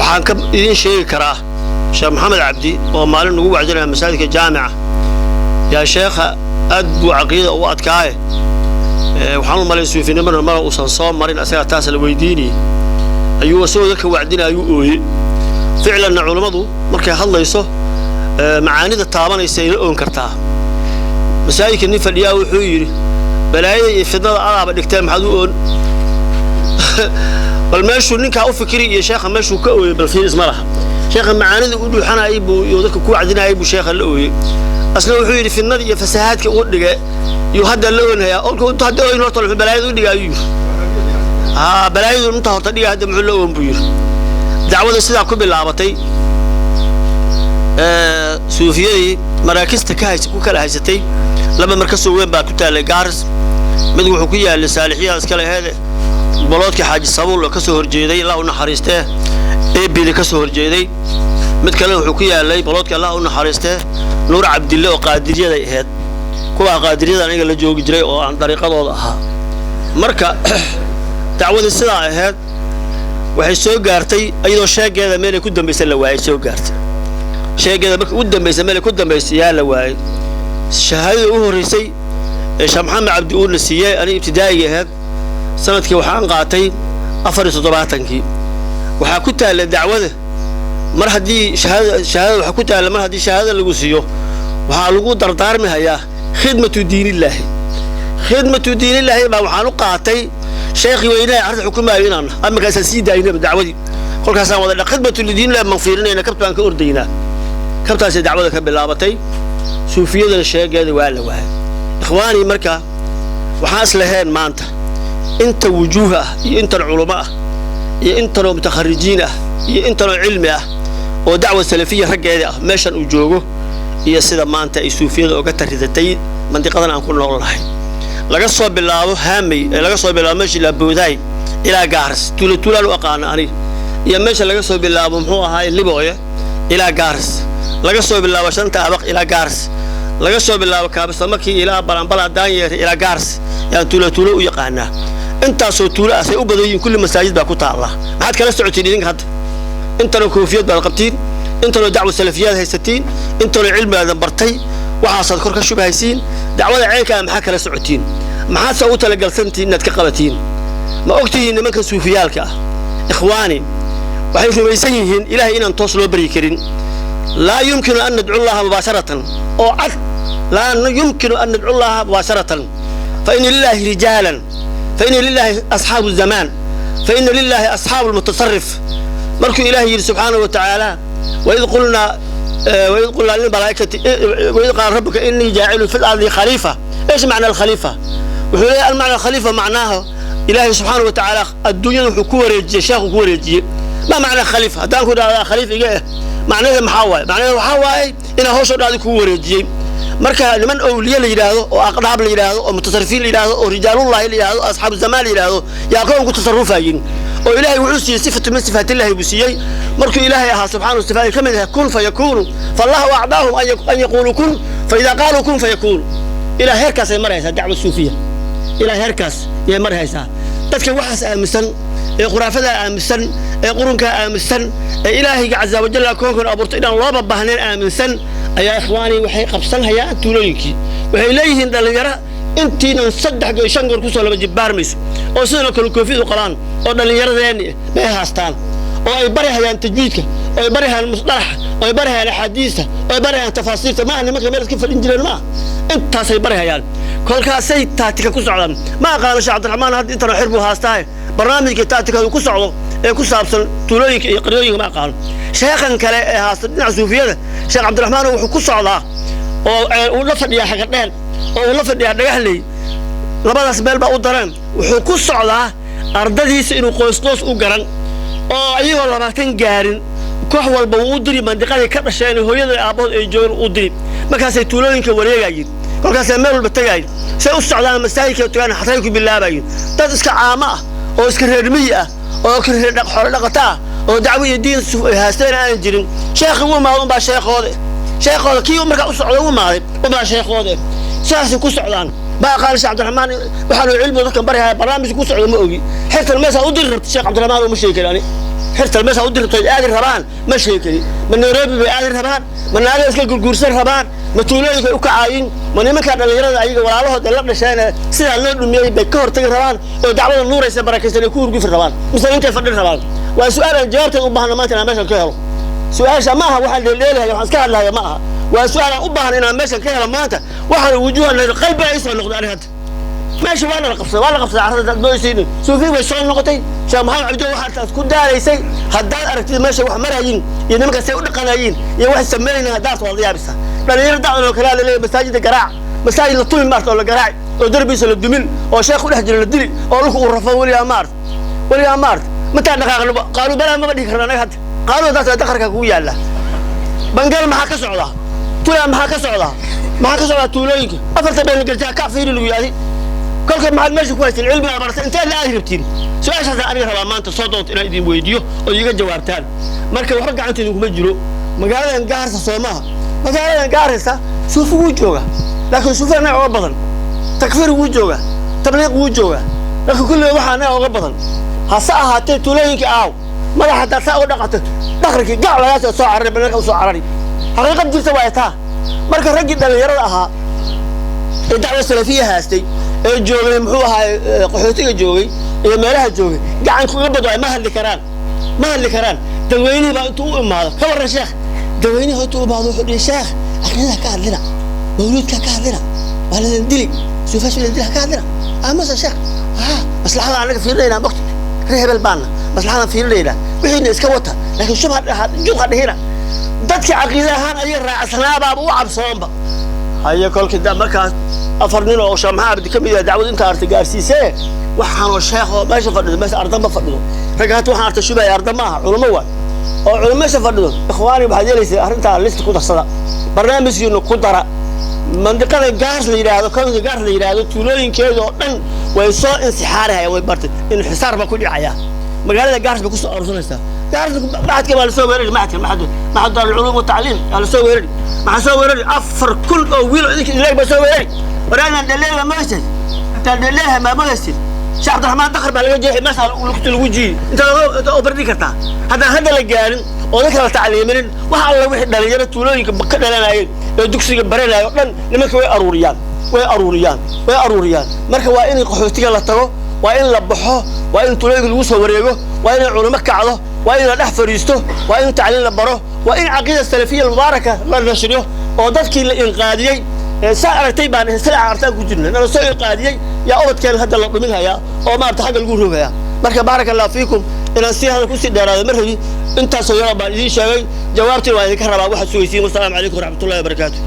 waxaan ka idin sheegi karaa Sheekh Maxamed Cabdi oo maalin ugu wacdinaya masaajidka jaamica yaa sheekha aad buu aqoonta u adkaay waxaan u malay suufinimada mar uu soo marin asaga taas la weydiinay ayuu soo dadka wacdinayo ooyay ficlan culimadu markay hadlayso macaanida taabanaysa ay oon kartaa masaajidka nin fadhiyaa wuxuu yiri balaayada iyo fidnada alaaba dhigtay maxad u oon bal meeshu ninka u fikiri iyo sheekha meeshu ka ooyay bal fiiris ma laha sheekha macaanida u dhuuxanay buu dadka ku wacdinayay buu sheekha la ooyay asna wuxuu yiri fidnada iyo fasahaadka uu dhigay iyo hadda la oonaya oo inta hadda oo inoo tolo balaayada u dhigayo balaayadu inta horta dhiga hadda muxuu la oon buu yiri dacwada sida ku bilaabatay suufiyadii maraakista ka haysa ku kala haysatay laba markas oo weyn baa ku taalay Gaaris mid wuxuu ku yaalay Saalixiya iska leeyahay boloodka Xaaji Sabuul oo ka soo horjeeday ilaa uu naxariistay eebili ka soo horjeeday mid kale wuxuu ku yaalay boloodka ilaa uu naxariistay Nuur Cabdille oo qaadiriyada ahayd kuwa qaadiriyada aniga la joogi jiray oo aan dariiqadooda ahaa marka dacwada sida ahayd waxay soo gaartay iyadoo sheegeeda meel ku dambeysay la waayay soo gaartay sheegeeda markii u dambeysay meel ku dambeysay yaa la waayay shahaadada u horeysay Sheekh Maxamed Cabdi uu nasiyay ani ibtidaa'iga ahayd sanadkii waxaan qaatay 74kii waxa ku taala dacwada mar hadii shahaadada waxa ku taala mar hadii shahaadada lagu siiyo waxa lagu dardaarmayaa khidmatu diinilaahi baa waxaan u qaatay sheekhi weynaha arrinta xukuumaha inaan ama ka sii daayna dacwadii kolkaas aan wada khidmatu diinilaahi ma fiirinayna kabtaan ka ordayna kabtaas dacwada ka bilaabatay suufiyada sheegeeda waa la waayay ikhwaani marka waxa islahayn maanta inta wujuuha iyo inta culimo iyo inta mutakharrijiin iyo inta cilmi oo dacwad salafiyya raggeeda meeshan uu joogo iyo sida maanta ay suufiyada uga taridatay mantiqadan aan ku noolahay laga soo bilaabo haamay laga soo bilaabo meeshii la booday ilaa Gaaris tuula loo aqaan ani iyo meesha laga soo bilaabo muxuu ahaay Libooye ilaa Gaaris laga soo bilaabo shanta abaq ilaa Gaaris laga soo bilaabo Kaabsamaki ilaa Balanbala Daanyeer ilaa Gaaris yaa tuula u yaqaana inta soo tuula asay u badayeen kulli masaajid baa ku taala maxaad kala socotiin idinka hadda inta koofiyad baa qabtiin inta dacwad salafiyad haysatiin inta cilmiga bartay waxaad kor ka shubahaysiin dacwada ceelka maxaa kala socotiin maxaad soo tala galsantiin inaad ka qabatiin ma ogtihiin nimanka suufiyaalka ikhwaani waxay rumaysan yihiin ilaahay inaan toos loo bari karin la yumkinu an nad'u Allah mubasharatan oo cad la yumkinu an nad'u Allah mubasharatan fa inna lillahi rijalan fa inna lillahi ashabu zaman fa inna lillahi ashabu almutasarrif markuu ilaahay subhanahu wa ta'ala wa idh qulna للملائكة وإذ قال ربك إني جاعل في الأرض خليفة إيش معنى الخليفة؟ وحول المعنى الخليفة معناه إلهي سبحانه وتعالى الدنيا حكورة شيخ حكورة ما معنى خليفة؟ هذا كده خليفة إيه؟ معناه محاوى إن هو شو هذا حكورة مركا لمن أولياء اللي يراهو وأقرب اللي يراهو ومتصرفين اللي يراهو ورجال الله اللي يراهو أصحاب الزمان اللي يراهو يقوم تصرفين وإلهي وعسي صفة من صفات الله بسيء مركو إلهي سبحانه وتعالى كم كن فيكون فالله أعداهم أن يقولوا كن فإذا قالوا كن فيكون إلى هركاس يمرها الدعوة الصوفية إلى هركاس يمرها تذكر وحس آمسن خرافة آمسن قرنك آمسن إلهي عز وجل كون أبرت إلى الله ببهنين آمسن يا إخواني وحي قبسنها يا تولينكي وحي إليه إن يرى intiina saddex goyshan goor ku soo laba jibbaarmayso oo sidoo kale koofiyadu qalaan oo dhalinyaradeeni ma haastaan oo ay barayaan tajwiidka oo ay barayaan musdalaha oo ay barayaan xadiiska oo ay barayaan tafaasiirta ma nimanka meel iska fadhin jireen ma intaas ay barayaan kolkaasay taatika ku socdaan ma aqaan Sheekh Cabdiraxmaan hadda inta xirbu haastaa barnaamijka taatika ku socdo ee ku saabsan tuulooyinka iyo qaryooyinka ma aqaan sheekhan kale ee haasta dhinaca suufiyada Sheekh Cabdiraxmaan wuxuu ku socdaa oo uu la fadhiyaa xaga dheer oo la fadhiyaa dhagaxley labadaas meel baa u dareen wuxuu ku socdaa ardadiisa inuu qoys u garan oo ayagoo 20 gaarin koox walba uu diri mandiqadii ka dhasheen hooyada aabood ay joogan u diri markaasay tuulooyinka wareegayeen kolkaas meel walba tagay say u socdaan masaajidka tagaan xataa ku bilaabayeen dad iska caama oo iska reer miyi oo ka reer xoolo dhaqata oo dacwo iyo diin haasteen aan jirin sheekhu uu maadun baa sheekhoda kii markaa u socdo uu maaday baa sheekhoda saasi ku socdaan baa qaal Sheekh Cabdiraxmaan waxa uu cilmiga dadka barayaa barnaamij ku socdo ma ogi xirtan meesha u dir rabta Sheekh Cabdiraxmaan oo ma sheekeeyay حرت المسا ودرت آدر ربان مشي كذي من نيروبي بآدر ربان من هذا اسكال جورسر ربان ما تولي كعاين من ما كان غير ذا أيق ولا الله دلنا شأن سيد الله نمي بكور تجر ربان ودعوة النور يسبب بركة يكون قفر ربان مثلا أنت فرد ربان وسؤال الجواب تقبلنا ما تنا مشى كهرو سؤال سماها واحد الليلة يا حسكار لا يا معها وسؤال أبها إن مشى كهرو ماته واحد وجوه القلب يسوى النقد على هذا ماشي ولا قفصة عرض دوسين سوفي وشون نقطي شامها عبدو واحد تكون داري شيء هدار أركتي ماشي واحد مرهين ينمك سيقول قنايين يا واحد سمينا هدار والله بس بل يرد على كلام اللي مساجد الجراع مساجد الطول مارت ولا جراع ودربي سل الدمل وشيخ الحجر الدلي أروح ورفا ولي أمارت متى قالوا بلا ما بدي كرنا هاد قالوا ذات دخلك أقويا الله بنقال ما حكى الله تولا ما حكى الله ما حكى الله توليك أفرت بين الجزاء كافير الويادي كل ما ماشي كويس العلم يا برت أنت لا أهربتين سؤال هذا أنا ما أنت صوت إلى يدي ويديو ويجي جوابتان مركب وحرق عن تدوم مجلو مقالة انقارس صومها مقالة انقارس شوفوا وجوه لكن شوف أنا عبضا تكفير وجوه تبليغ وجوه لكن كل واحد أنا عبضا هسا هاتي توليك أو ما راح تساوي دخلك قاع ولا تسوي عربي بنك وسوي عربي حقيقة جل سويتها مركب رجل ده يراها الدعوة السلفية هاستي الجوغي محوها قحوتي الجوغي إيه مالها الجوغي قاعد نقول بدو ما هاللي كران دويني بقى تو ما خبر الشيخ دويني هو تو بعض وحده الشيخ أكيد كان لنا مولود كان لنا ولا ندلي شوف ايش ندلي كان لنا مثلا الشيخ مصلحة عليك في الليلة وقت رهب البان مصلحة في الليلة وحين اسكوتها لكن شوف هذا هنا dadka caqiidahan ay raacsanaa u cabsoonba haya kolka markaas afar nin oo Shamha Abdi kamid ah dacwad inta arti gaarsiisay waxaan oo sheekh oo meesha fadhido meesha ardan ba fadhido ragaat waxaan arta shubay ardan ma aha culimo waa oo culimo meesha fadhido ikhwaani waxa yeelaysaa arinta list ku darsada barnaamijkiinu ku dara mandiqada gaas la yiraahdo kanka gaas la yiraahdo tuulooyinkeeda oo dhan way soo insixaarayaan way bartay in xisaar ba ku dhicaya magaalada gaas ba ku soo arursanaysaa gaas بعد كده على سوى ورد ما حد العلوم والتعليم على سوى ورد مع سوى ورد أفر كل ويل اللي بسوي ورد ورانا دليلها ما يصير دليلها ما يصير شيخ عبد الرحمن دخل على وجهي مثلا ولقت الوجه انت اوبردي كرتا هذا اللي قال وذكر تعليمين waxa alla wixii dhalinyaro tuulooyinka ka dhalanayeen ee dugsiga baranaayo dhan nimanka way aruuriyaan marka waa in qaxootiga la tago waa in la baxo waa in tuulooyinka lagu soo wareego waa in culimo kacdo waa in la dhex fariisto waa in tacliin la baro waa in aqeeda salafiyada mubaaraka la nashriyo oo dadkii la inqaadiyay سأرتي بان سلعة أرتان كجنة أنا سوي قادية يا أود كان هذا اللي منها يا أو ما أرتاح الجروب يا مركب بارك الله فيكم إن السياحة هذا كل سيد هذا مرهي أنت سوي بعدين شيء جوابتي وهذه كهرباء واحد سويسين والسلام عليكم ورحمة الله وبركاته.